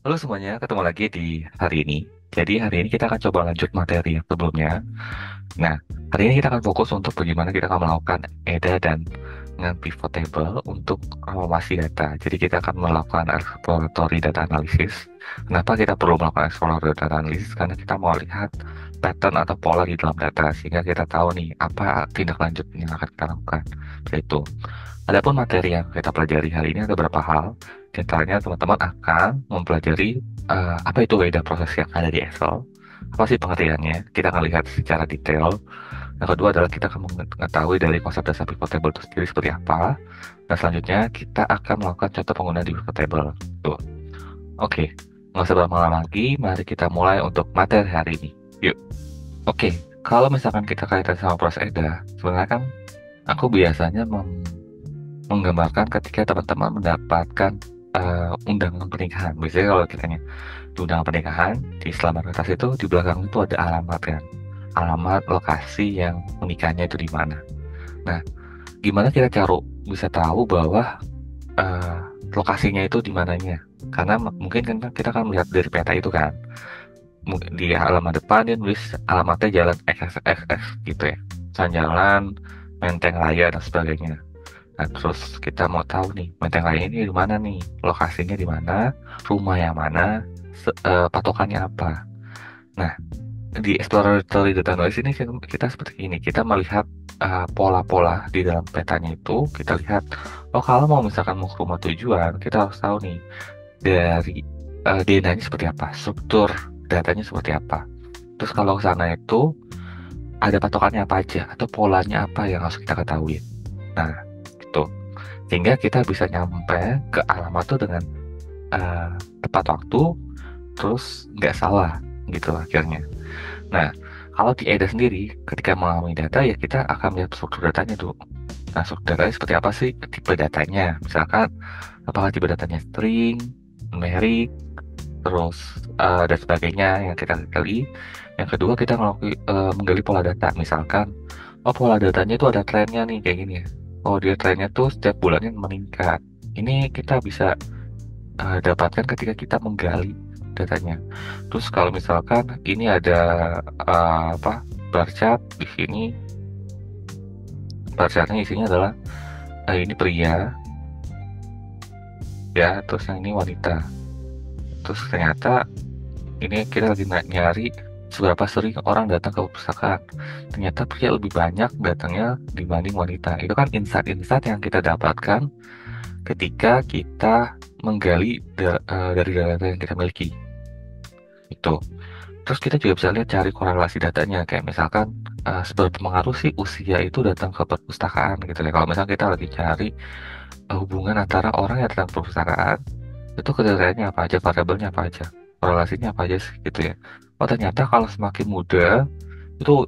Halo semuanya, ketemu lagi di hari ini. Jadi hari ini kita akan coba lanjut materi yang sebelumnya. Nah, hari ini kita akan fokus untuk bagaimana kita akan melakukan EDA dan dengan pivot table untuk formasi data. Jadi kita akan melakukan exploratory data analysis. Kenapa kita perlu melakukan exploratory data analysis? Karena kita mau lihat pattern atau pola di dalam data, sehingga kita tahu nih apa tindak lanjut yang akan kita lakukan. Yaitu adapun materi yang kita pelajari hari ini ada beberapa hal. Di antaranya teman-teman akan mempelajari apa itu data proses yang ada di Excel, apa sih pengertiannya, kita akan lihat secara detail. Yang kedua adalah kita akan mengetahui dari konsep dasar pivot table itu sendiri seperti apa. Dan selanjutnya kita akan melakukan contoh penggunaan di pivot table. Tuh. Oke, nggak usah berlama-lama lagi, mari kita mulai untuk materi hari ini. Yuk. Oke, kalau misalkan kita kaitan sama proses EDA, sebenarnya kan aku biasanya menggambarkan ketika teman-teman mendapatkan undangan pernikahan. Biasanya kalau kitanya di undangan pernikahan, di selamar kertas itu di belakang itu ada alamat kan, alamat lokasi yang menikahnya itu di mana. Nah, gimana kita cara bisa tahu bahwa eh, lokasinya itu di mananya? Karena mungkin kan kita kan melihat dari peta itu kan, di halaman depan dia nulis alamatnya jalan XXXX gitu ya, jalan Menteng Raya dan sebagainya. Nah, terus kita mau tahu nih, Menteng Raya ini di mana nih? Lokasinya di mana? Rumah yang mana? Patokannya apa? Nah, di exploratory data analysis ini kita seperti ini. Kita melihat pola-pola di dalam petanya itu. Kita lihat, oh kalau mau misalkan mau ke rumah tujuan, kita harus tahu nih dari DNA-nya seperti apa, struktur datanya seperti apa. Terus kalau ke sana itu ada patokannya apa aja atau polanya apa yang harus kita ketahui. Nah, itu sehingga kita bisa nyampe ke alamat tuh dengan eh, tepat waktu, terus nggak salah gitu akhirnya. Nah, kalau di EDA sendiri, ketika mengalami data ya kita akan melihat struktur datanya tuh. Nah, struktur datanya seperti apa sih tipe datanya? Misalkan, apakah tipe datanya string, numeric, terus dan sebagainya yang kita gali. Yang kedua kita menggali pola data. Misalkan, oh pola datanya itu ada trennya nih kayak gini ya. Oh dia trennya tuh setiap bulannya meningkat. Ini kita bisa dapatkan ketika kita menggali datanya. Terus kalau misalkan ini ada apa bar chart di sini, bar chartnya isinya adalah ini pria ya, terus yang ini wanita. Terus ternyata ini kita lagi nyari seberapa sering orang datang ke perpustakaan. Ternyata pria lebih banyak datangnya dibanding wanita. Itu kan insight-insight yang kita dapatkan ketika kita menggali dari data yang kita miliki. Itu. Terus kita juga bisa lihat cari korelasi datanya, kayak misalkan seberapa pengaruh sih usia itu datang ke perpustakaan gitu ya. Kalau misalnya kita lagi cari hubungan antara orang yang datang ke perpustakaan, itu kriterianya apa aja, variabelnya apa aja, korelasinya apa aja sih gitu ya. Oh ternyata kalau semakin muda itu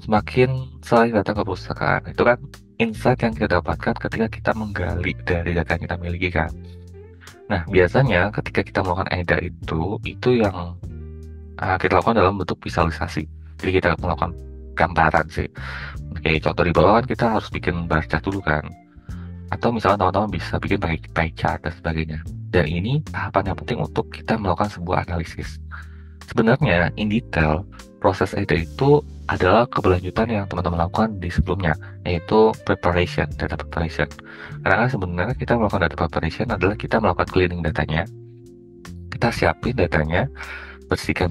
semakin sering datang ke perpustakaan. Itu kan insight yang kita dapatkan ketika kita menggali dari data yang kita miliki kan. Nah biasanya ketika kita melakukan EDA itu yang kita lakukan dalam bentuk visualisasi. Jadi kita melakukan gambaran sih. Oke, contoh di bawah kan kita harus bikin bar chart dulu kan. Atau misalnya teman-teman bisa bikin pakai pie chart dan sebagainya. Dan ini tahapan yang penting untuk kita melakukan sebuah analisis. Sebenarnya, in detail, proses EDA itu adalah keberlanjutan yang teman-teman lakukan di sebelumnya, yaitu preparation, data preparation. Karena kan sebenarnya kita melakukan data preparation adalah kita melakukan cleaning datanya, kita siapin datanya, bersihkan,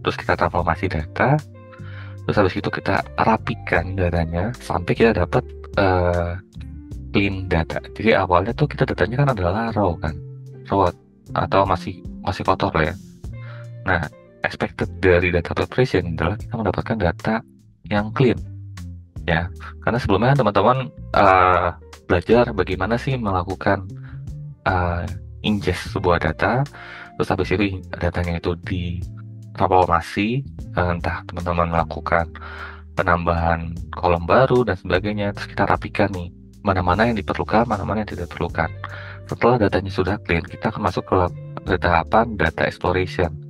terus kita transformasi data, terus habis itu kita rapikan datanya sampai kita dapat eh, clean data. Jadi awalnya tuh kita datanya kan adalah raw kan, raw atau masih masih kotor lah ya. Nah, expected dari data preparation adalah kita mendapatkan data yang clean ya. Karena sebelumnya kan teman-teman belajar bagaimana sih melakukan uh, ingest sebuah data, terus habis itu datanya itu ditransformasi, entah teman-teman melakukan penambahan kolom baru dan sebagainya, terus kita rapikan nih mana-mana yang diperlukan, mana-mana yang tidak diperlukan. Setelah datanya sudah clean, kita akan masuk ke tahapan data exploration.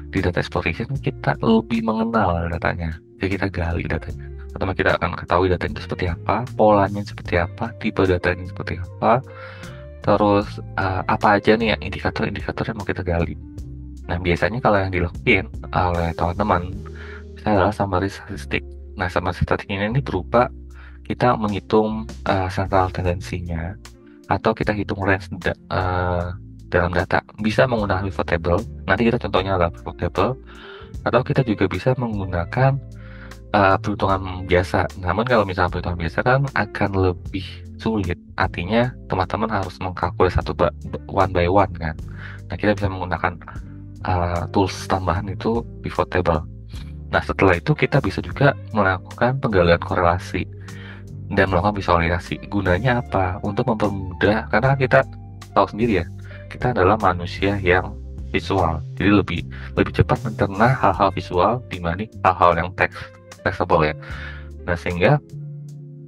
Di data exploration kita lebih mengenal datanya, jadi kita gali datanya. Pertama kita akan ketahui datanya itu seperti apa, polanya seperti apa, tipe datanya seperti apa, terus apa aja nih ya indikator-indikator yang mau kita gali. Nah, biasanya kalau yang dilakuin oleh teman-teman itu adalah summary statistik. Nah, summary statistik ini berupa kita menghitung central tendensinya atau kita hitung range dalam data. Bisa menggunakan pivot table. Nanti kita contohnya adalah pivot table. Atau kita juga bisa menggunakan perhitungan biasa. Namun kalau misalnya perhitungan biasa kan akan lebih sulit. Artinya teman-teman harus mengkalkulasi one by one kan. Nah, kita bisa menggunakan tools tambahan itu pivot table. Nah, setelah itu kita bisa juga melakukan penggalian korelasi dan melakukan visualisasi. Gunanya apa? Untuk mempermudah, karena kan kita tahu sendiri ya, kita adalah manusia yang visual. Jadi lebih lebih cepat mencerna hal-hal visual dibanding hal-hal yang textable ya. Nah, sehingga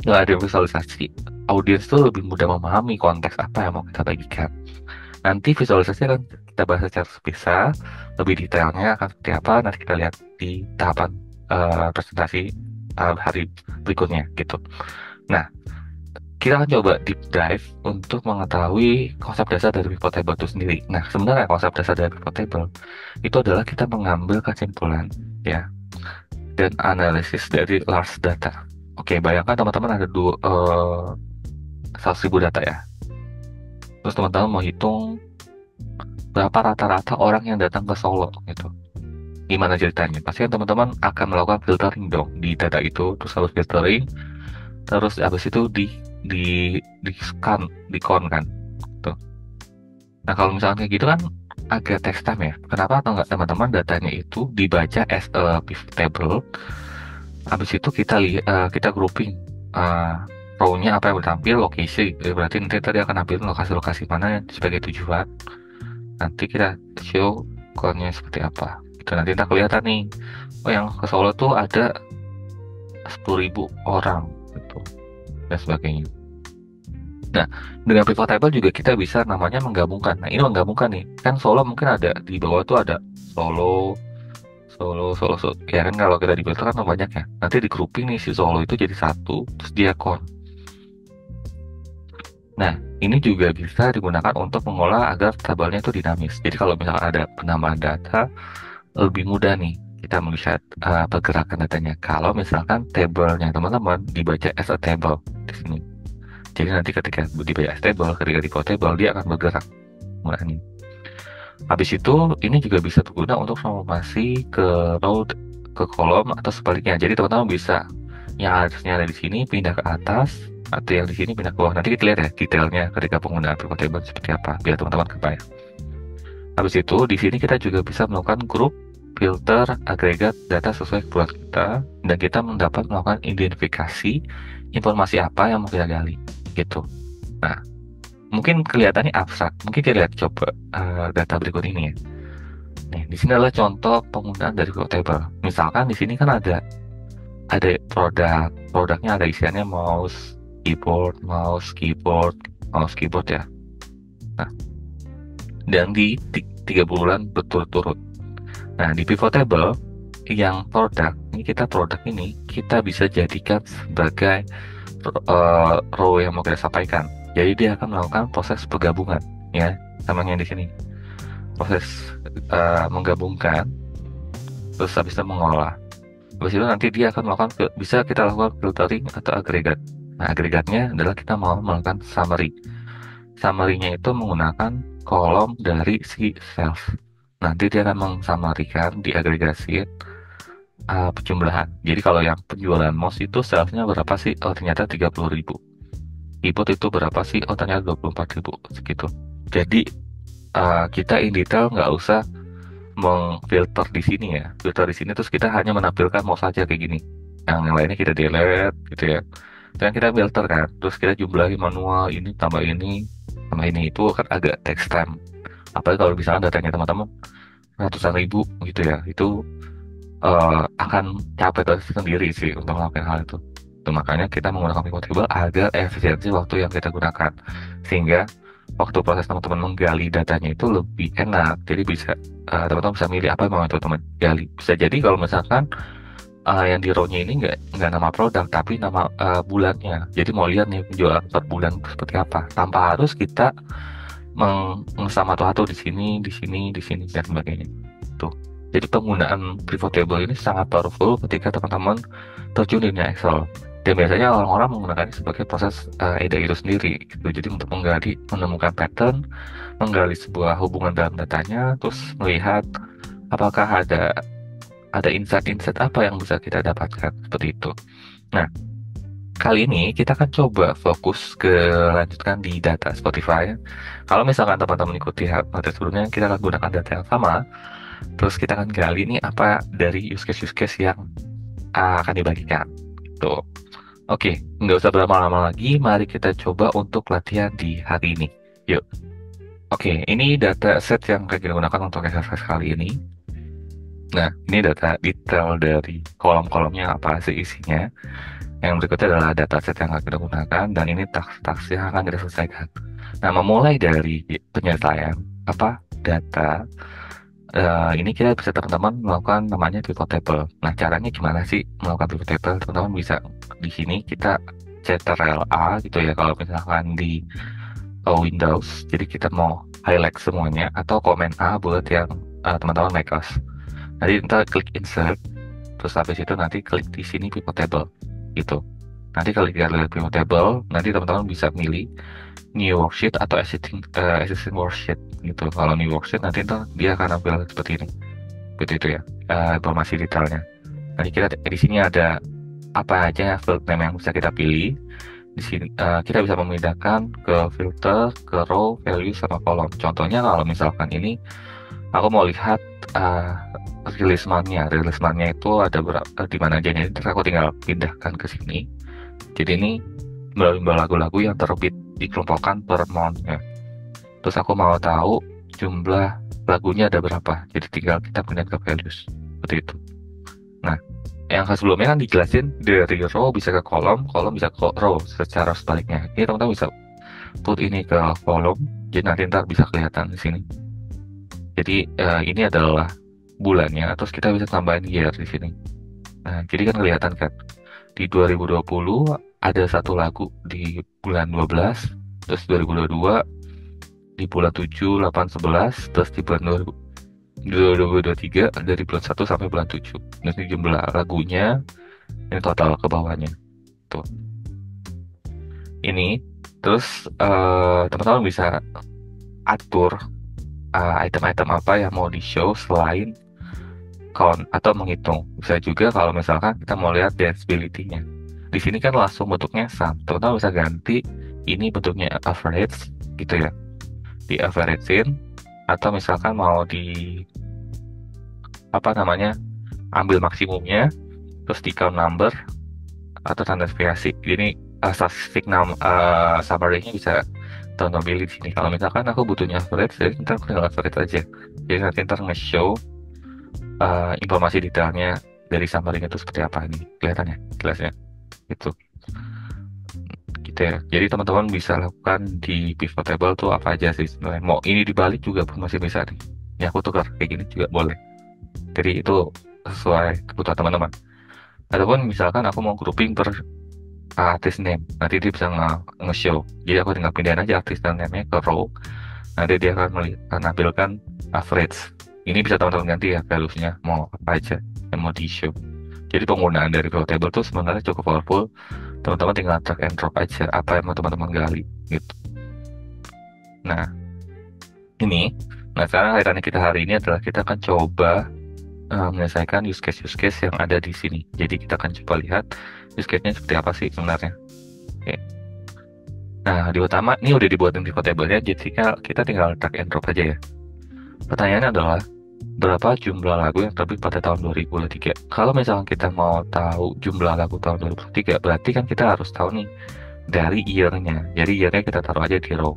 nggak ada visualisasi, audiens tuh lebih mudah memahami konteks apa yang mau kita bagikan. Nanti visualisasi akan kita bahas secara terpisah, lebih detailnya akan seperti apa, nanti kita lihat di tahapan presentasi hari berikutnya gitu. Nah, kita akan coba deep dive untuk mengetahui konsep dasar dari pivot table itu sendiri. Nah, sebenarnya konsep dasar dari pivot table itu adalah kita mengambil kesimpulan ya dan analisis dari large data. Oke, bayangkan teman-teman ada 100.000 data ya. Terus teman-teman mau hitung berapa rata-rata orang yang datang ke Solo gitu. Gimana ceritanya? Pasti kan teman-teman akan melakukan filtering dong di data itu, terus harus filtering, terus habis itu di scan, di count kan. Tuh. Nah, kalau misalnya kayak gitu kan agak text time ya. Kenapa atau enggak teman-teman datanya itu dibaca as a pivot table. Habis itu kita grouping row-nya apa yang tampil, lokasi. Berarti nanti tadi akan ambil lokasi-lokasi mana sebagai tujuan. Nanti kita show count-nya seperti apa. Itu nanti kita kelihatan nih. Oh, yang ke Solo tuh ada 10.000 orang gitu dan sebagainya. Nah, dengan pivot table juga kita bisa namanya menggabungkan. Nah, ini menggabungkan nih. Kan Solo mungkin ada di bawah tuh ada Solo, Solo. Ya kan kalau kita di filter kan banyak ya. Nanti di grouping nih si Solo itu jadi satu, terus dia count. Nah, ini juga bisa digunakan untuk mengolah agar tabelnya itu dinamis. Jadi kalau misalkan ada penambahan data, lebih mudah nih kita melihat pergerakan datanya. Kalau misalkan tabelnya teman-teman dibaca as a table di sini. Jadi nanti ketika dibaca as table, ketika di table dia akan bergerak. Mulai. Habis itu ini juga bisa berguna untuk transformasi ke row, ke kolom atau sebaliknya. Jadi teman-teman bisa yang harusnya ada di sini pindah ke atas atau yang di sini pindah ke bawah. Nanti kita lihat ya detailnya ketika penggunaan pivot table seperti apa biar teman-teman kebayang. Habis itu di sini kita juga bisa melakukan grup, filter, agregat data sesuai kebutuhan kita dan kita melakukan identifikasi informasi apa yang mau kita gali gitu. Nah, mungkin kelihatannya abstrak. Mungkin kita lihat coba data berikut ini ya. Nih, di sini adalah contoh penggunaan dari pivot table. Misalkan di sini kan ada produknya ada isiannya mouse, keyboard ya. Nah, dan di 3 bulan berturut-turut. Nah, di pivot table yang produk ini kita bisa jadikan sebagai row yang mau kita sampaikan. Jadi dia akan melakukan proses penggabungan ya, sama yang di sini. Proses menggabungkan terus habis itu mengolah. Habis itu nanti dia akan melakukan bisa kita lakukan filtering atau agregat. Nah, agregatnya adalah kita mau melakukan summary. Summary-nya itu menggunakan kolom dari si sales. Nanti dia akan mengsamarikan, diagregasi penjumlahan. Jadi kalau yang penjualan mouse itu salesnya berapa sih? Oh, ternyata 30.000. Keyboard itu berapa sih? Oh, ternyata 24.000 segitu. Jadi kita in detail nggak usah mengfilter di sini ya. Filter di sini terus kita hanya menampilkan mouse saja kayak gini. Yang lainnya kita delete gitu ya. Dan kita filter kan. Terus kita jumlahi manual ini tambah ini itu kan agak text time. Apalagi kalau misalnya datanya teman-teman ratusan ribu gitu ya, itu akan capek sendiri sih untuk melakukan hal itu. Makanya kita menggunakan pivot table agar efisiensi waktu yang kita gunakan, sehingga waktu proses teman-teman menggali datanya itu lebih enak. Jadi bisa teman-teman bisa milih apa yang mau teman-teman gali. Bisa jadi kalau misalkan yang di row-nya ini nggak nama produk, tapi nama bulannya. Jadi mau lihat nih penjualan per bulan seperti apa, tanpa harus kita mengesamato-ato di sini, di sini, di sini dan sebagainya. Tuh. Jadi penggunaan pivot table ini sangat powerful ketika teman-teman terjun di dunia Excel. Dan biasanya orang-orang menggunakannya sebagai proses EDA itu sendiri. Gitu. Jadi untuk menggali, menemukan pattern, menggali sebuah hubungan dalam datanya, terus melihat apakah ada insight-insight apa yang bisa kita dapatkan seperti itu. Nah, kali ini kita akan coba fokus ke lanjutkan di data Spotify. Kalau misalkan teman-teman ikuti materi sebelumnya, kita akan gunakan data yang sama. Terus kita akan gali nih apa dari use case yang akan dibagikan. Tuh. Oke, nggak usah berlama-lama lagi. Mari kita coba untuk latihan di hari ini. Yuk. Oke, ini data set yang akan kita gunakan untuk exercise kali ini. Nah, ini data detail dari kolom-kolomnya apa sih isinya. Yang berikutnya adalah dataset yang akan kita gunakan, dan ini task-task yang akan kita selesaikan. Nah, memulai dari penyelesaian data, ini kita bisa teman-teman melakukan namanya pivot table. Nah, caranya gimana sih melakukan pivot table? Teman-teman bisa di sini kita Ctrl A gitu ya, kalau misalkan di Windows. Jadi kita mau highlight semuanya, atau Command A buat yang teman-teman macOS. Nanti kita klik insert, terus habis itu nanti klik di sini pivot table gitu. Nanti kalau kita lihat pivot table, nanti teman-teman bisa milih new worksheet atau existing worksheet gitu. Kalau new worksheet nanti dia akan tampil seperti ini, gitu itu ya, informasi detailnya. Nanti kita di sini ada apa aja field name yang bisa kita pilih. Di sini kita bisa memindahkan ke filter, ke row, value, sama kolom. Contohnya kalau misalkan ini aku mau lihat release month-nya itu ada berapa, di mana aja. Jadi aku tinggal pindahkan ke sini. Jadi ini melalui lagu-lagu yang terbit dikelompokkan per month-nya. Terus aku mau tahu jumlah lagunya ada berapa. Jadi tinggal kita pindah ke values seperti itu. Nah, yang sebelumnya kan dijelasin dari row bisa ke kolom, kolom bisa ke row secara sebaliknya. Ini teman-teman bisa put ini ke kolom, jadi nanti ntar bisa kelihatan di sini. Jadi ini adalah bulannya, terus kita bisa tambahin year di sini. Nah, jadi kan kelihatan kan di 2020 ada satu lagu di bulan 12, terus 2022 di bulan 7, 8, 11, terus di bulan 2023 dari bulan 1 sampai bulan 7. Nanti jumlah lagunya ini total ke bawahnya. Tuh. Ini terus teman-teman bisa atur item-item apa yang mau di-show selain count atau menghitung. Bisa juga kalau misalkan kita mau lihat danceability-nya. Di sini kan langsung bentuknya sum. Teman-teman bisa ganti ini bentuknya average gitu ya. Di average-in, atau misalkan mau di ambil maksimumnya, terus di count number atau tanda variasi. Jadi statistik summary-nya bisa teman-teman pilih di sini. Kalau misalkan aku butuhnya average, jadi ntar aku tinggal average aja. Jadi nanti ntar nge-show informasi detailnya dari summary-nya itu seperti apa ini, kelihatannya jelasnya itu gitu ya. Jadi teman-teman bisa lakukan di pivot table tuh apa aja sih sebenarnya. Mau ini dibalik juga pun masih bisa nih. Ya aku tukar kayak gini juga boleh. Jadi itu sesuai kebutuhan teman-teman. Ataupun misalkan aku mau grouping per artist name, nanti dia bisa nge-show. Jadi aku tinggal pindahin aja artist name-nya ke row. Nanti dia akan menampilkan average. Ini bisa teman-teman ganti ya values-nya, mau apa aja yang mau di-show. Jadi penggunaan dari pivot table tuh sebenarnya cukup powerful. Teman-teman tinggal drag and drop aja apa yang mau teman-teman gali gitu. Nah, sekarang kaitannya kita hari ini adalah kita akan coba menyelesaikan use case yang ada di sini. Jadi kita akan coba lihat use case-nya seperti apa sih sebenarnya. Oke. Nah, di utama ini udah dibuatin pivot table-nya, jadi kita tinggal drag and drop aja ya. Pertanyaannya adalah berapa jumlah lagu yang terbit pada tahun 2023? Kalau misalnya kita mau tahu jumlah lagu tahun 2023, berarti kan kita harus tahu nih dari year-nya. Jadi year-nya kita taruh aja di row.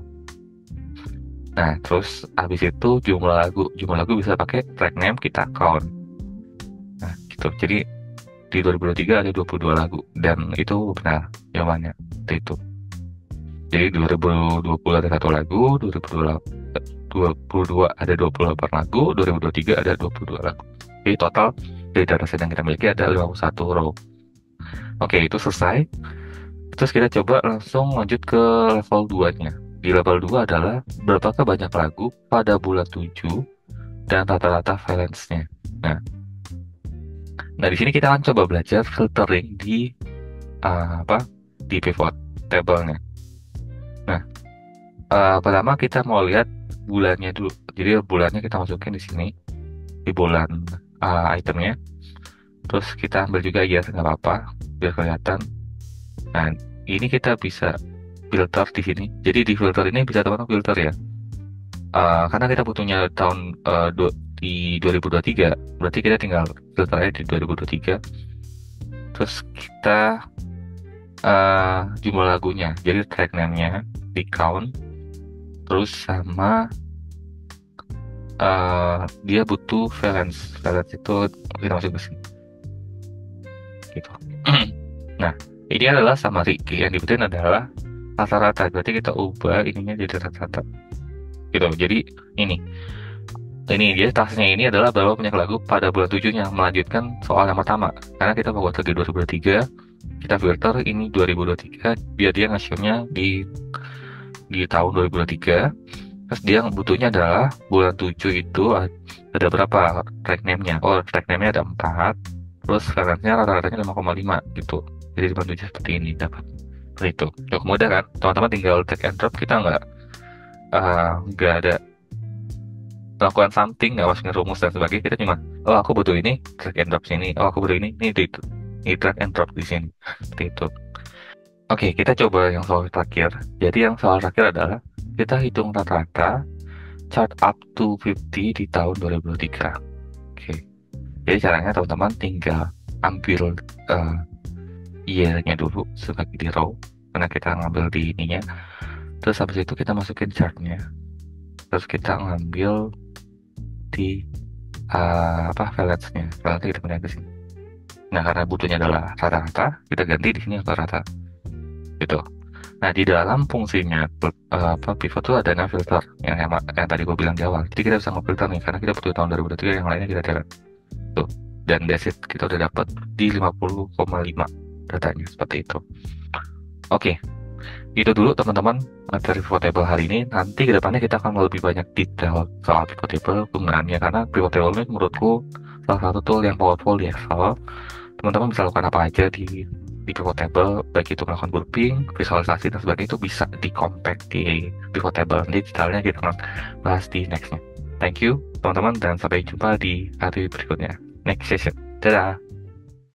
Nah, terus habis itu jumlah lagu bisa pakai track name kita count. Nah, gitu. Jadi di 2023 ada 22 lagu, dan itu benar jawabannya itu. Jadi 2020 ada 1 lagu, 2022 ada 28 lagu, 2023 ada 22 lagu. Jadi total dari dataset yang kita miliki ada 51 row. Oke, itu selesai. Terus kita coba langsung lanjut ke level 2-nya. Di level 2 adalah berapakah banyak lagu pada bulan 7 dan rata-rata valence-nya. Nah, nah di sini kita akan coba belajar filtering di apa? Di pivot table-nya. Nah, pertama kita mau lihat bulannya dulu. Jadi bulannya kita masukin di sini di bulan itemnya. Terus kita ambil juga year nggak apa-apa biar kelihatan. Nah, ini kita bisa filter di sini. Jadi di filter ini bisa teman-teman filter ya. Karena kita butuhnya tahun di 2023, berarti kita tinggal filternya di 2023. Terus kita jumlah lagunya, jadi track name-nya di count. Terus sama dia butuh valence. Valence itu kita masuk ke sini. Gitu. Nah, ini adalah summary. Yang dibutuhin adalah rata-rata. Berarti kita ubah ininya jadi rata-rata. Gitu. Jadi ini dia tasnya ini adalah berapa banyak lagu pada bulan 7-nya, melanjutkan soal yang pertama. Karena kita buat lagi 2023, kita filter ini 2023 biar dia ngasihnya di tahun 2023. Terus dia butuhnya adalah bulan 7 itu ada berapa track name-nya. Oh, track name-nya ada 4. Terus valence-nya rata-ratanya 5,5 gitu. Jadi bulan 7 seperti ini dapat. Seperti itu. Cukup mudah kan? Teman-teman tinggal drag and drop, kita nggak ada melakukan something, nggak masukin rumus dan sebagainya. Kita cuma, oh aku butuh ini, drag and drop sini. Oh aku butuh ini di drag and drop di sini. Seperti itu. Oke, kita coba yang soal terakhir. Jadi yang soal terakhir adalah kita hitung rata-rata chart up to 50 di tahun 2023. Oke. Jadi caranya teman-teman tinggal ambil year-nya dulu sebagai di row, karena kita ngambil di ininya. Terus habis itu kita masukin chart-nya. Terus kita ngambil di valence-nya. Valence kita pindah ke sini. Nah, karena butuhnya adalah rata-rata, kita ganti di sini rata-rata. Gitu. Nah, di dalam fungsinya pivot itu ada filter yang tadi gue bilang di awal. Jadi kita bisa ngefilter nih, karena kita butuh tahun 2023, yang lainnya kita delete. Tuh. Dan that's it, kita udah dapat di 50,5 datanya seperti itu. Oke. Itu dulu teman-teman materi pivot table hari ini. Nanti kedepannya kita akan lebih banyak detail soal pivot table penggunaannya, karena pivot table ini menurutku salah satu tool yang powerful ya. Soal teman-teman bisa lakukan apa aja di pivot table, baik itu melakukan grouping, visualisasi dan sebagainya, itu bisa di compact di pivot table. Nanti detailnya kita akan bahas di nextnya. Thank you teman-teman, dan sampai jumpa di hari berikutnya, next session. Dadah.